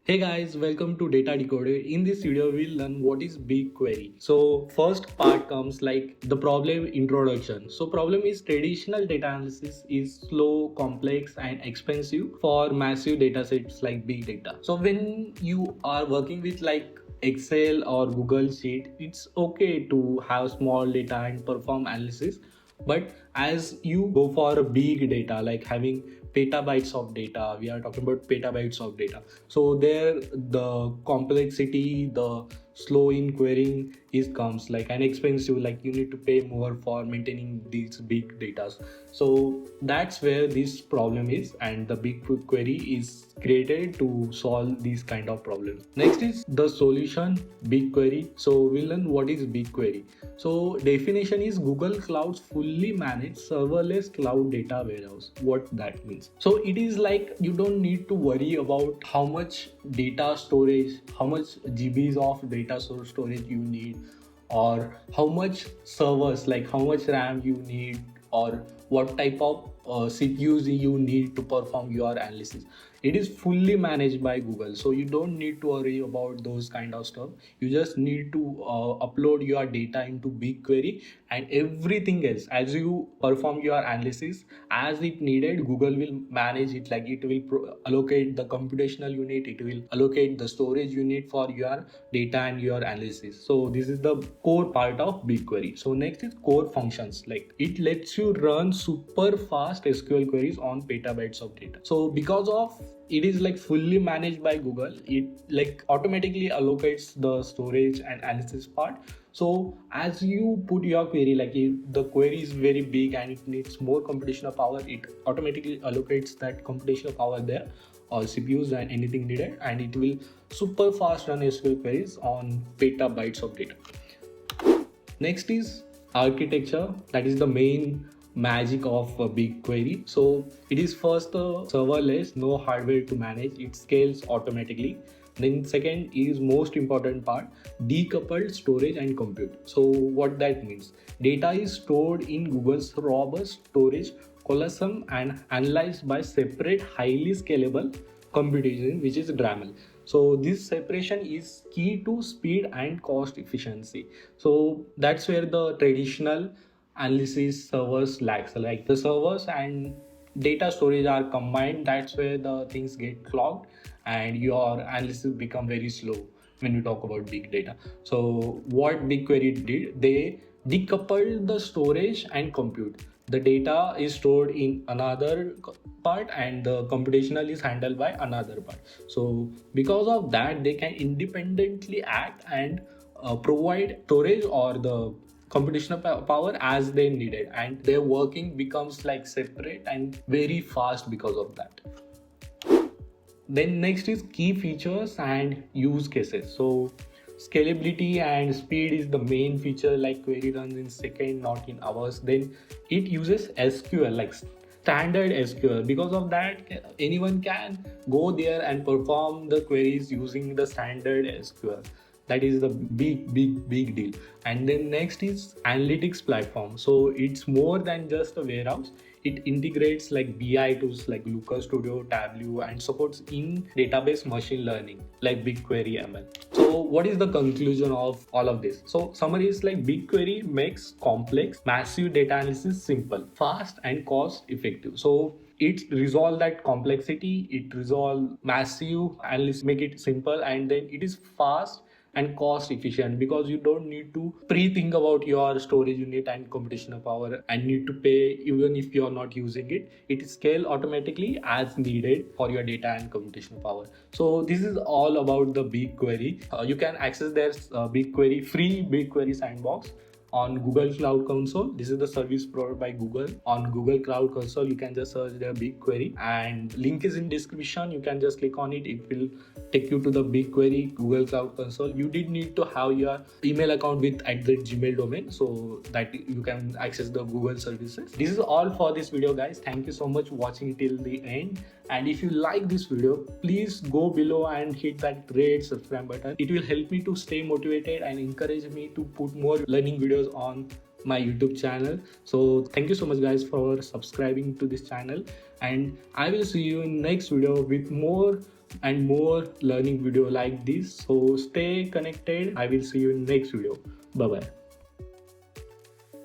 Hey guys, welcome to Data Decoded. In this video, we'll learn what is BigQuery. So first part comes like the problem introduction. So problem is traditional data analysis is slow, complex and expensive for massive data sets like big data. So when you are working with like Excel or Google Sheet, it's okay to have small data and perform analysis. But as you go for a big data, like having petabytes of data, we are talking about petabytes of data. So there, the complexity, the slow in querying is comes like an expensive, like you need to pay more for maintaining these big data. So that's where this problem is, and the big query is created to solve these kind of problems. Next is the solution, BigQuery. So we'll learn what is BigQuery. So definition is Google Cloud's fully managed serverless cloud data warehouse. What that means? So it is like you don't need to worry about how much data storage, how much GBs of data storage you need, or how much servers, like how much RAM you need, or what type of CPUs you need to perform your analysis. It is fully managed by Google, so you don't need to worry about those kind of stuff. You just need to upload your data into BigQuery, and everything else as you perform your analysis as it needed, Google will manage it. Like it will allocate the computational unit, it will allocate the storage unit for your data and your analysis. So this is the core part of BigQuery. So next is core functions. Like it lets you run super fast SQL queries on petabytes of data. So because of it is like fully managed by Google, it like automatically allocates the storage and analysis part. So as you put your query, like if the query is very big and it needs more computational power, it automatically allocates that computational power there, or CPUs and anything needed, and it will super fast run SQL queries on petabytes of data. Next is architecture. That is the main magic of a BigQuery. So it is first serverless, no hardware to manage. It scales automatically. Then second is most important part, decoupled storage and compute. So what that means? Data is stored in Google's robust storage colosseum and analyzed by separate highly scalable computation, which is DRAML. So this separation is key to speed and cost efficiency. So that's where the traditional analysis servers lacks. Like the servers and data storage are combined, that's where the things get clogged and your analysis become very slow when we talk about big data. So what BigQuery did, they decoupled the storage and compute. The data is stored in another part and the computational is handled by another part. So because of that, they can independently act and provide storage or the computational power as they need it, and their working becomes like separate and very fast because of that. Then next is key features and use cases. So scalability and speed is the main feature, like query runs in second, not in hours. Then it uses SQL, like standard SQL. Because of that, anyone can go there and perform the queries using the standard SQL. That is the big deal. And then next is analytics platform. So it's more than just a warehouse. It integrates like BI tools like Looker Studio, Tableau, and supports in database machine learning like BigQuery ML. So what is the conclusion of all of this? So summary is like BigQuery makes complex massive data analysis simple, fast and cost effective. So it resolve that complexity, it resolve massive analysis, make it simple, and then it is fast and cost efficient because you don't need to pre-think about your storage unit and computational power and need to pay even if you're not using it. It scale automatically as needed for your data and computational power. So this is all about the BigQuery. You can access their BigQuery free BigQuery sandbox on Google Cloud Console. This is the service provided by Google. On Google Cloud Console, you can just search their BigQuery, and link is in description. You can just click on it. It will take you to the BigQuery Google Cloud Console. You did need to have your email account with @Gmail domain so that you can access the Google services. This is all for this video, guys. Thank you so much for watching till the end. And if you like this video, please go below and hit that red subscribe button. It will help me to stay motivated and encourage me to put more learning videos on my YouTube channel. So thank you so much, guys, for subscribing to this channel, and I will see you in next video with more and more learning video like this. So stay connected. I will see you in next video. Bye bye.